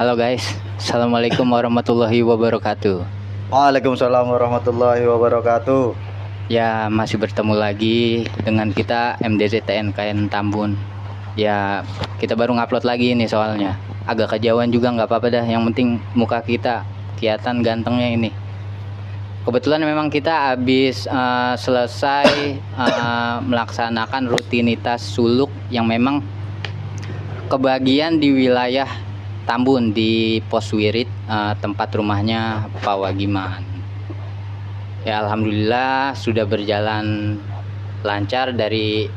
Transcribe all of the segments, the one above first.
Halo guys, Assalamualaikum warahmatullahi wabarakatuh. Waalaikumsalam warahmatullahi wabarakatuh. Ya, masih bertemu lagi dengan kita MDZ TNKN Tambun. Ya, kita baru ngupload lagi nih soalnya. Agak kejauhan juga nggak apa-apa dah, yang penting muka kita kelihatan gantengnya ini. Kebetulan memang kita habis selesai melaksanakan rutinitas suluk yang memang kebagian di wilayah Tambun di Pos Wirit, tempat rumahnya Pak Wagiman. Ya, alhamdulillah sudah berjalan lancar dari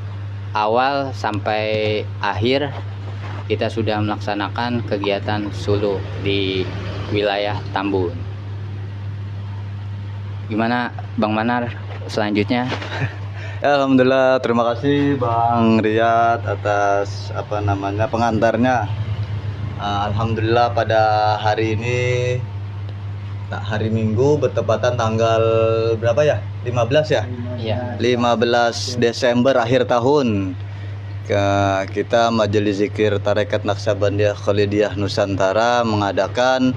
awal sampai akhir. Kita sudah melaksanakan kegiatan suluk di wilayah Tambun. Gimana Bang Manar selanjutnya? Ya, alhamdulillah, terima kasih Bang Riyad atas pengantarnya. Alhamdulillah pada hari ini hari Minggu bertepatan tanggal berapa ya? 15 ya? Iya. 15 Desember akhir tahun. Kita Majelis Zikir Tarekat Naksabandia Khalidiyah Nusantara mengadakan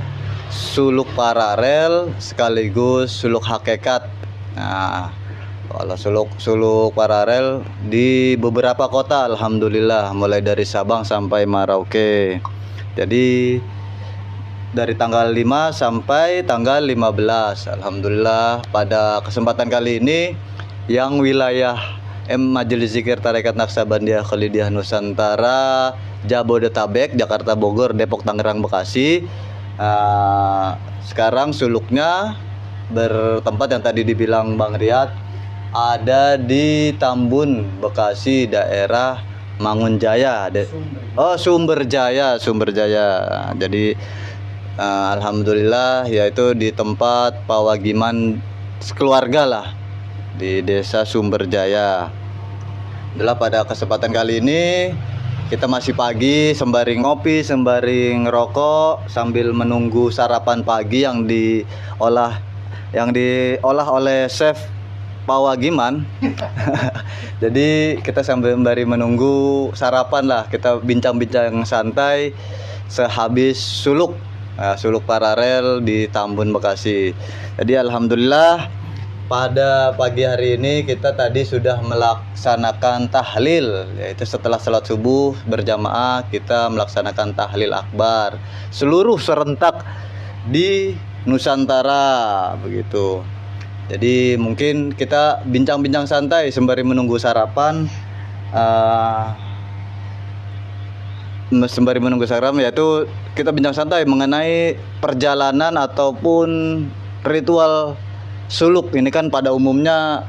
suluk paralel sekaligus suluk hakikat. Nah, kalau suluk paralel di beberapa kota, alhamdulillah, mulai dari Sabang sampai Merauke. Jadi dari tanggal 5 sampai tanggal 15. Alhamdulillah pada kesempatan kali ini yang wilayah Majelis Zikir Tarekat Naksabandia Khalidiyah Nusantara Jabodetabek, Jakarta, Bogor, Depok, Tangerang, Bekasi, sekarang suluknya bertempat yang tadi dibilang Bang Riyad ada di Tambun, Bekasi, daerah Mangunjaya. Sumber Jaya. Jadi alhamdulillah, yaitu di tempat Pak Wagiman sekeluarga lah di desa Sumber Jaya. Adalah pada kesempatan kali ini kita masih pagi, sembari ngopi, sembari ngerokok, sambil menunggu sarapan pagi yang diolah oleh chef Pak Wagiman. Jadi kita sembari menunggu sarapan lah, kita bincang-bincang santai sehabis suluk paralel di Tambun, Bekasi. Jadi alhamdulillah pada pagi hari ini kita tadi sudah melaksanakan tahlil, yaitu setelah salat subuh berjamaah kita melaksanakan tahlil akbar seluruh serentak di Nusantara begitu. Jadi mungkin kita bincang-bincang santai sembari menunggu sarapan, yaitu kita bincang santai mengenai perjalanan ataupun ritual suluk. Ini kan pada umumnya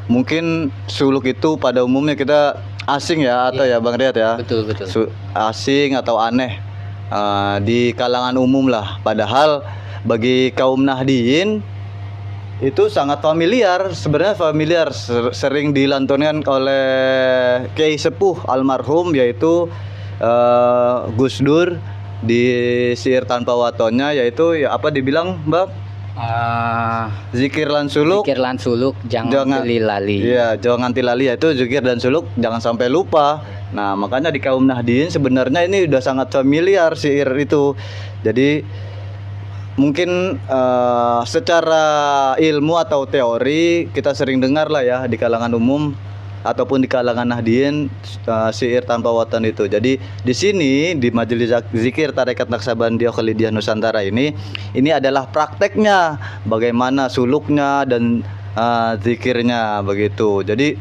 mungkin suluk itu pada umumnya kita asing ya, atau ya Bang Riyad ya. Betul. Asing atau aneh di kalangan umum lah. Padahal bagi kaum Nahdiyin itu sangat familiar, sering dilantunkan oleh Kiai Sepuh almarhum, yaitu Gus Dur di syair tanpa watonnya, yaitu ya apa dibilang Mbak? Zikir lan suluk jangan tilali. Iya, jangan tilali, yaitu zikir dan suluk jangan sampai lupa. Nah, makanya di kaum Nahdiyin sebenarnya ini udah sangat familiar syair itu. Jadi mungkin secara ilmu atau teori kita sering dengar lah ya di kalangan umum ataupun di kalangan Nahdiyin syair tanpa watan itu. Jadi di sini di Majelis Zikir Tarekat Naksabandia Khalidiyah Nusantara ini adalah prakteknya bagaimana suluknya dan zikirnya begitu. Jadi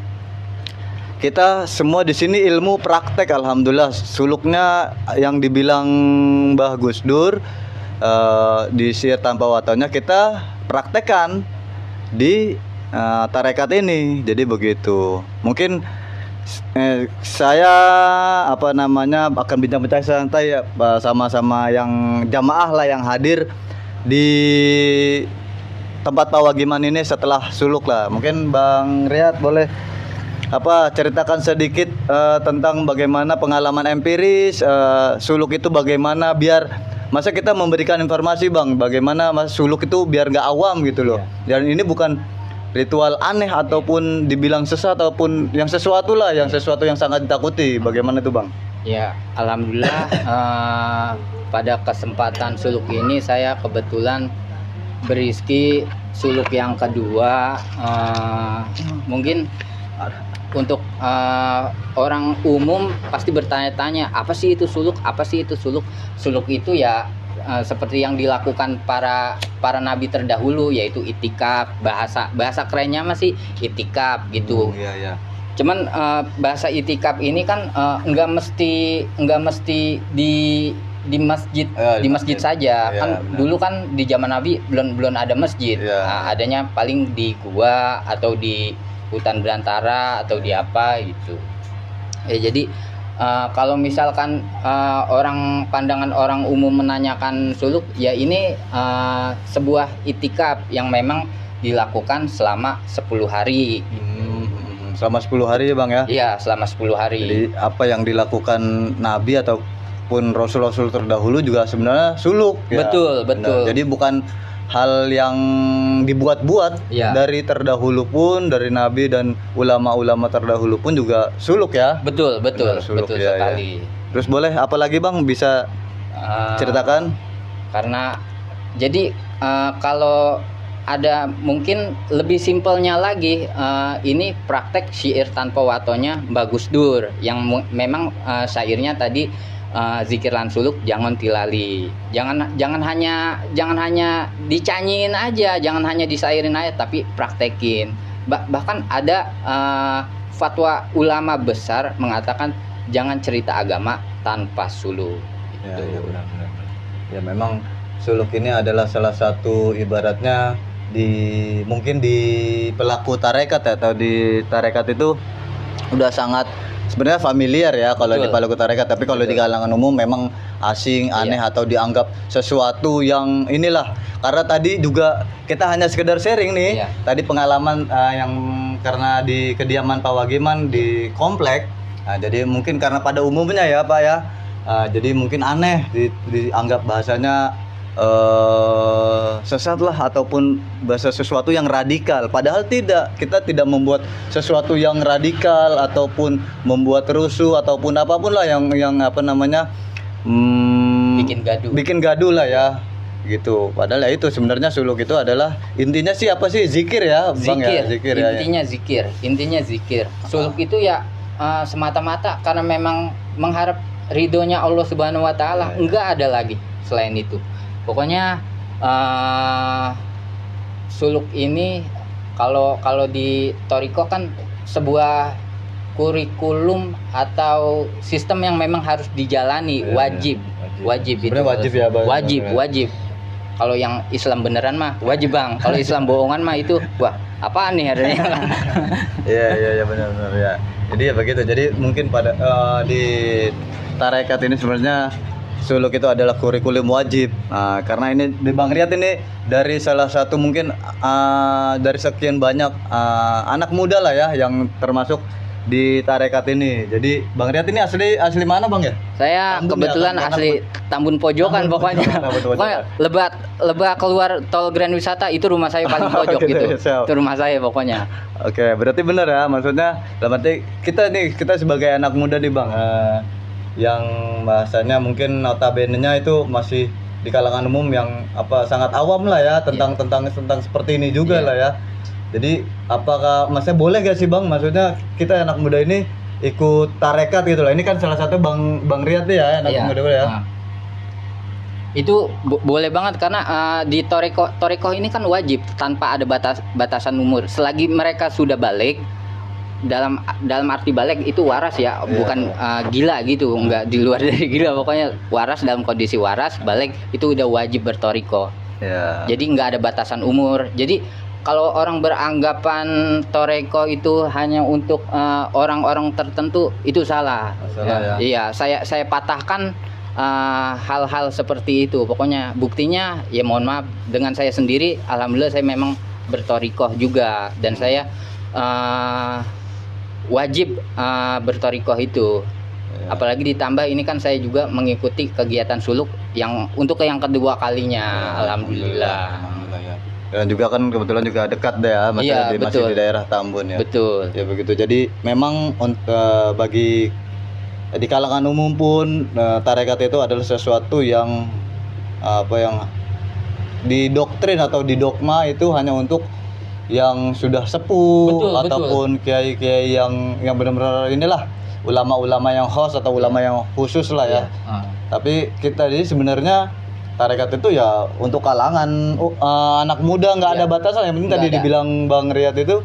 kita semua di sini ilmu praktek, alhamdulillah. Suluknya yang dibilang Mbah Gus Dur di syair tanpa watonnya kita praktekkan di tarekat ini. Jadi begitu. Mungkin saya akan bincang-bincang santai ya, sama-sama yang jamaah lah yang hadir di tempat Pak Wagiman ini setelah suluk lah. Mungkin Bang Riyad boleh ceritakan sedikit tentang bagaimana pengalaman empiris suluk itu, bagaimana biar masa kita memberikan informasi Bang, bagaimana suluk itu biar nggak awam gitu loh. Dan ini bukan ritual aneh ataupun dibilang sesat ataupun yang sesuatu yang sangat ditakuti. Bagaimana itu Bang? Ya, alhamdulillah pada kesempatan suluk ini saya kebetulan berizki suluk yang kedua. Mungkin untuk orang umum pasti bertanya-tanya, apa sih itu suluk? Apa sih itu suluk? Suluk itu ya seperti yang dilakukan para nabi terdahulu, yaitu itikaf. Bahasa kerennya masih itikaf gitu. Iya, iya. Cuman bahasa itikaf ini kan nggak mesti di masjid, Di di masjid masjid. saja. Iya, Kan benar. dulu kan di zaman Nabi belum ada masjid. Iya. Adanya paling di gua atau di hutan belantara atau di apa gitu. Jadi kalau misalkan pandangan orang umum menanyakan suluk, ya ini sebuah itikaf yang memang dilakukan selama 10 hari. Selama 10 hari ya Bang ya. Iya, selama 10 hari. Jadi apa yang dilakukan Nabi ataupun Rasul-Rasul terdahulu juga sebenarnya suluk ya. Betul, betul. Benar. Jadi bukan hal yang dibuat-buat. Ya. Dari terdahulu pun, dari Nabi dan ulama-ulama terdahulu pun juga suluk ya. Betul, Benar, suluk, betul ya, sekali. Terus boleh apa lagi Bang bisa Eh, ceritakan? Karena jadi kalau ada mungkin lebih simpelnya lagi, ini praktek syair tanpa watonya Mbak Gus Dur yang memang syairnya tadi zikir lan suluk jangan tilali, jangan hanya dicanyiin aja, jangan hanya disairin aja, tapi praktekin. Bahkan ada fatwa ulama besar mengatakan jangan cerita agama tanpa suluk. Ya, Gitu. ya benar-benar. Ya memang suluk ini adalah salah satu ibaratnya mungkin di pelaku tarekat ya, atau di tarekat itu udah sangat sebenarnya familiar ya kalau di Betul. pelaku tarekat, tapi kalau di kalangan umum memang asing, aneh atau dianggap sesuatu yang inilah. Karena tadi juga kita hanya sekedar sharing nih. Iya. Tadi pengalaman yang karena di kediaman Pak Wagiman di komplek. Nah, jadi mungkin karena pada umumnya ya Pak ya. Jadi mungkin aneh dianggap bahasanya sesat lah ataupun bahasa sesuatu yang radikal, padahal tidak, kita tidak membuat sesuatu yang radikal ataupun membuat rusuh ataupun apapun lah yang apa namanya Bikin gaduh. lah ya gitu. Padahal ya itu sebenarnya suluk itu adalah intinya sih apa sih, zikir ya Bang ya, zikir ya, Intinya zikir. Suluk itu ya semata-mata karena memang mengharap ridhonya Allah Subhanahu wa taala, enggak ada lagi selain itu. Pokoknya suluk ini kalau di Toriko kan sebuah kurikulum atau sistem yang memang harus dijalani, wajib itu. Sebenarnya wajib ya Bang. Wajib. Kalau yang Islam beneran mah wajib Bang. Kalau Islam bohongan mah itu wah apaan nih adanya. Iya benar ya. Jadi ya begitu. Jadi mungkin pada di tarekat ini sebenarnya suluk itu adalah kurikulum wajib. Karena ini di Bang Riyad ini dari salah satu mungkin dari sekian banyak anak muda lah ya yang termasuk di tarekat ini. Jadi Bang Riyad ini asli mana Bang ya? Saya Tambun ya, kebetulan Tambun asli Tambun Pojokan Tambun pokoknya. Pojokan, Tambun Pojokan. Pokoknya lebak keluar tol Grand Wisata itu rumah saya paling pojok Gitu gitu. ya, siap. Itu rumah saya pokoknya. Oke, berarti benar ya, maksudnya dalam arti kita sebagai anak muda nih Bang, yang bahasanya mungkin notabene-nya itu masih di kalangan umum yang apa sangat awam lah ya tentang seperti ini juga Iya. lah ya. Jadi apakah maksudnya boleh gak sih Bang, maksudnya kita anak muda ini ikut tarekat gitu lah. Ini kan salah satu Bang Riyad ya, anak Iya. muda ya. Nah, itu boleh banget karena di Toriko ini kan wajib tanpa ada batasan umur. Selagi mereka sudah balik, dalam arti balik itu waras ya, bukan gila gitu, enggak di luar dari gila, pokoknya waras, dalam kondisi waras balik itu udah wajib bertoriko. Ya. Jadi nggak ada batasan umur. Jadi kalau orang beranggapan toreko itu hanya untuk orang-orang tertentu, itu salah. Salah, ya. Iya, saya patahkan hal-hal seperti itu. Pokoknya buktinya ya mohon maaf, dengan saya sendiri alhamdulillah saya memang bertorikoh juga, dan saya wajib bertorikoh itu. Ya. Apalagi ditambah ini kan saya juga mengikuti kegiatan suluk yang untuk yang kedua kalinya. Alhamdulillah. Ya. Dan juga kan kebetulan juga dekat deh ya, masih betul. di daerah Tambun ya. Betul. Ya begitu. Jadi memang bagi di kalangan umum pun tarekat itu adalah sesuatu yang yang didoktrin atau didogma itu hanya untuk yang sudah sepuh, Betul, ataupun kiai-kiai yang benar-benar inilah ulama-ulama yang khusus atau ulama yang khusus lah ya. Tapi kita ini sebenarnya tarekat itu ya untuk kalangan anak muda, nggak ada batasan. Yang penting tadi dibilang Bang Riyad itu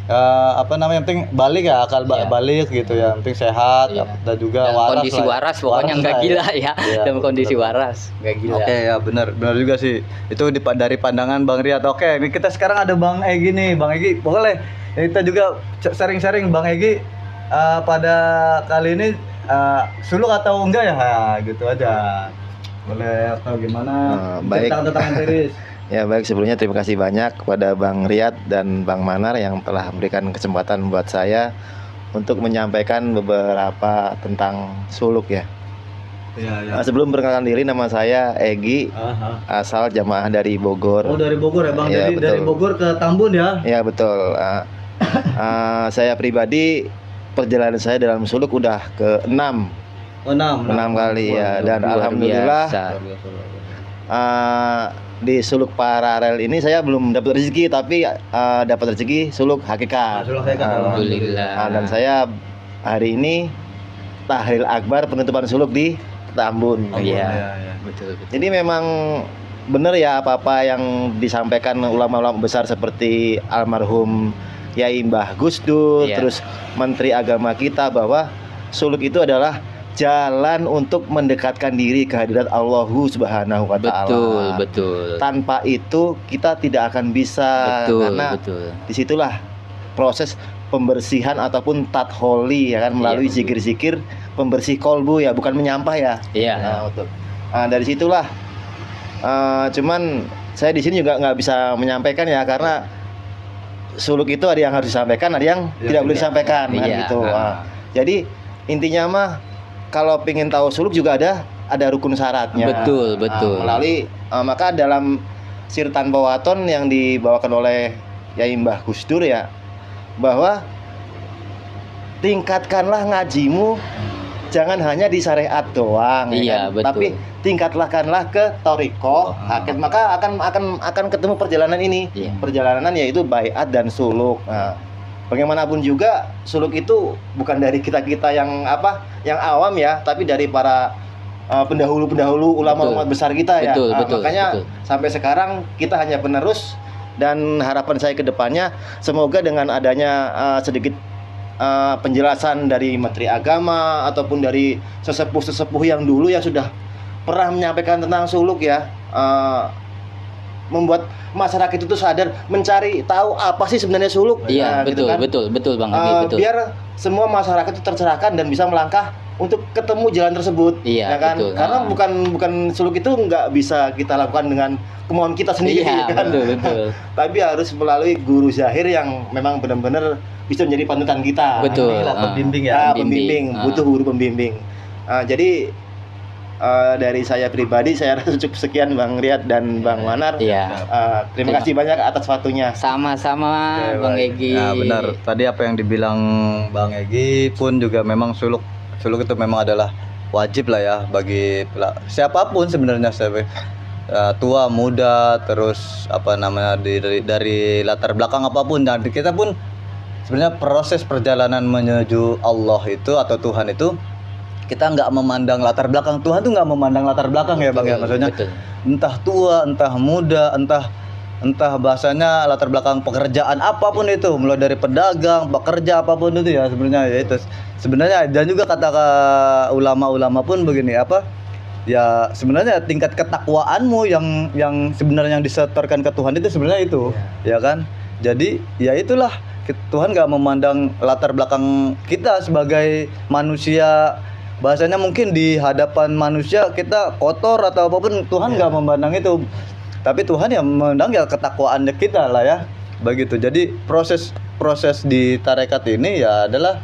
yang penting balik ya, akal balik gitu ya, yang penting sehat dan juga dalam waras kondisi lah. waras pokoknya nggak gila ya. Dalam kondisi waras nggak gila. Oke ya, benar juga sih itu dari pandangan Bang Riyad. Oke, ini kita sekarang ada Bang Egy nih. Bang Egy boleh kita juga sharing Bang Egy pada kali ini suluk atau enggak ya, gitu aja boleh atau gimana. Baik. Tentang Tiris. Ya baik, sebelumnya terima kasih banyak kepada Bang Riyad dan Bang Manar yang telah memberikan kesempatan buat saya untuk menyampaikan beberapa tentang suluk ya. Sebelum perkenalkan diri, nama saya Egy, asal jamaah dari Bogor. Oh, dari Bogor ya Bang, Ya, jadi betul. dari Bogor ke Tambun ya? Ya betul. Saya pribadi perjalanan saya dalam suluk udah ke 6 kali ya, dan Luar alhamdulillah biasa. di suluk paralel ini saya belum dapat rezeki, tapi dapat rezeki suluk hakikat. Alhamdulillah. Dan saya hari ini tahlil akbar penutupan suluk di Tambun. Iya. Betul. Jadi memang benar ya apa-apa yang disampaikan ulama-ulama besar seperti almarhum Yai Mbah Gus Dur, terus Menteri Agama kita, bahwa suluk itu adalah jalan untuk mendekatkan diri ke hadirat Allahu Subhanahu wa Ta'ala. Betul. Tanpa itu kita tidak akan bisa, karena disitulah proses pembersihan ataupun tatholi ya kan, melalui zikir-zikir pembersih kolbu ya, bukan menyampah ya. Iya. Betul. Dari situlah cuman saya di sini juga nggak bisa menyampaikan ya, karena suluk itu ada yang harus disampaikan, ada yang tidak boleh disampaikan kan gitu. Jadi intinya mah kalau pengen tahu suluk juga ada rukun syaratnya. Betul. Melalui maka dalam Sirtan Pawaton yang dibawakan oleh Yai Mbah Gus Dur ya, bahwa tingkatkanlah ngajimu jangan hanya di syariat doang, tapi tingkatkanlah ke thariqah hakikat, maka akan ketemu perjalanan ini. Perjalanan yaitu baiat dan suluk. Bagaimanapun juga suluk itu bukan dari kita yang awam ya, tapi dari para pendahulu ulama besar kita ya. Makanya sampai sekarang kita hanya penerus, dan harapan saya ke depannya semoga dengan adanya sedikit penjelasan dari Menteri Agama ataupun dari sesepuh yang dulu yang sudah pernah menyampaikan tentang suluk ya, membuat masyarakat itu sadar, mencari tahu apa sih sebenarnya suluk. Betul Bang Egy, betul. Biar semua masyarakat itu tercerahkan dan bisa melangkah untuk ketemu jalan tersebut. Ya kan? Betul. Karena bukan suluk itu nggak bisa kita lakukan dengan kemauan kita sendiri kan. Betul. Tapi harus melalui guru zahir yang memang benar-benar bisa menjadi panutan kita. Betul. Pembimbing ya. Pembimbing, butuh guru pembimbing. Jadi dari saya pribadi saya rasa cukup sekian Bang Riyad dan Bang Manar. Terima kasih banyak atas waktunya. Sama-sama Bang Egy. Ya benar. Tadi apa yang dibilang Bang Egy pun juga memang suluk itu memang adalah wajib lah ya bagi siapapun sebenarnya, tua muda, terus dari latar belakang apapun. Dan kita pun sebenarnya proses perjalanan menuju Allah itu atau Tuhan itu, kita nggak memandang latar belakang. Tuhan tuh nggak memandang latar belakang ya Bang ya, maksudnya entah tua, entah muda, entah bahasanya latar belakang pekerjaan apapun itu, mulai dari pedagang, pekerja apapun itu ya sebenarnya ya itu sebenarnya. Dan juga kata ulama-ulama pun begini ya, sebenarnya tingkat ketakwaanmu yang sebenarnya yang disetorkan ke Tuhan itu sebenarnya itu ya kan. Jadi ya itulah, Tuhan nggak memandang latar belakang kita sebagai manusia. Bahasanya mungkin di hadapan manusia kita kotor atau apapun, Tuhan nggak memandang itu. Tapi Tuhan yang memandang ya ketakwaannya kita lah ya. Begitu. Jadi proses di tarekat ini ya adalah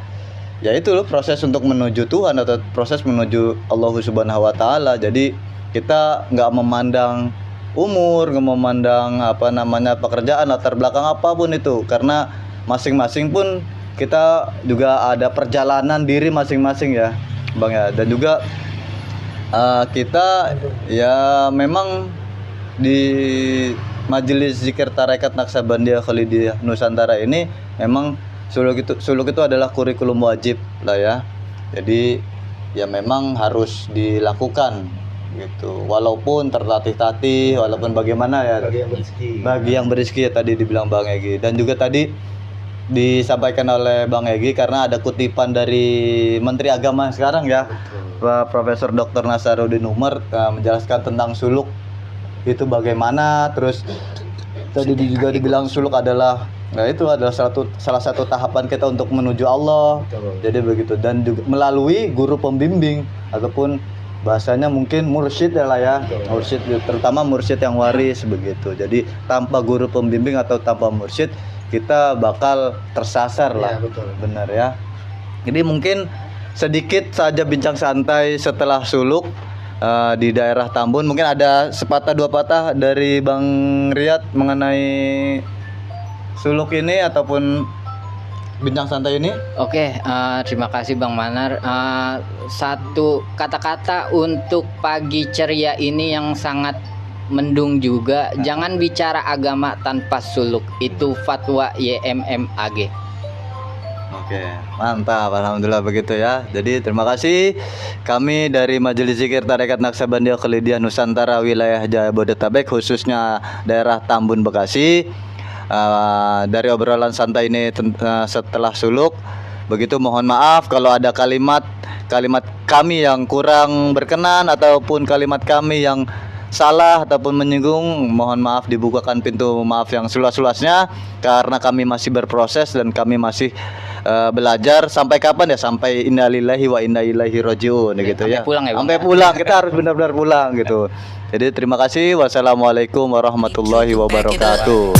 ya itu loh, proses untuk menuju Tuhan atau proses menuju Allah Subhanahu wa Ta'ala. Jadi kita nggak memandang umur, nggak memandang pekerjaan, latar belakang apapun itu, karena masing-masing pun kita juga ada perjalanan diri masing-masing ya. Bang ya. Dan juga kita ya memang di Majelis Zikir Tarekat Naksabandia Khalidiyah Nusantara ini memang suluk itu adalah kurikulum wajib lah ya. Jadi ya memang harus dilakukan gitu. Walaupun tertatih-tatih, walaupun bagaimana ya. Bagi yang berizki ya tadi dibilang Bang Egi. Dan juga tadi disampaikan oleh Bang Egi karena ada kutipan dari Menteri Agama sekarang ya. Pak Profesor Dr. Nasaruddin Umar menjelaskan tentang suluk itu bagaimana, terus tadi juga dibilang suluk adalah itu adalah salah satu tahapan kita untuk menuju Allah. Jadi begitu, dan juga melalui guru pembimbing ataupun bahasanya mungkin mursyid ya lah ya. Mursyid, terutama mursyid yang waris begitu. Jadi tanpa guru pembimbing atau tanpa mursyid kita bakal tersasar lah. Benar ya. Jadi mungkin sedikit saja bincang santai setelah suluk di daerah Tambun. Mungkin ada sepatah dua patah dari Bang Riyad mengenai suluk ini ataupun bincang santai ini. Oke, terima kasih Bang Manar. Satu kata-kata untuk pagi ceria ini yang sangat mendung juga. Jangan bicara agama tanpa suluk. Itu fatwa YMMAG. Oke, mantap, alhamdulillah begitu ya. Jadi terima kasih kami dari Majelis Zikir Tarekat Naksabandia Khalidiyah Nusantara wilayah Jabodetabek khususnya daerah Tambun Bekasi. Dari obrolan santai ini setelah suluk, begitu mohon maaf kalau ada kalimat kami yang kurang berkenan ataupun kalimat kami yang salah ataupun menyinggung, mohon maaf, dibukakan pintu maaf yang seluas-luasnya karena kami masih berproses dan kami masih belajar. Sampai kapan ya? Sampai innalillahi wa inna ilaihi rajiun gitu ya. Sampai pulang, kita harus benar-benar pulang gitu. Jadi terima kasih. Wassalamualaikum warahmatullahi wabarakatuh.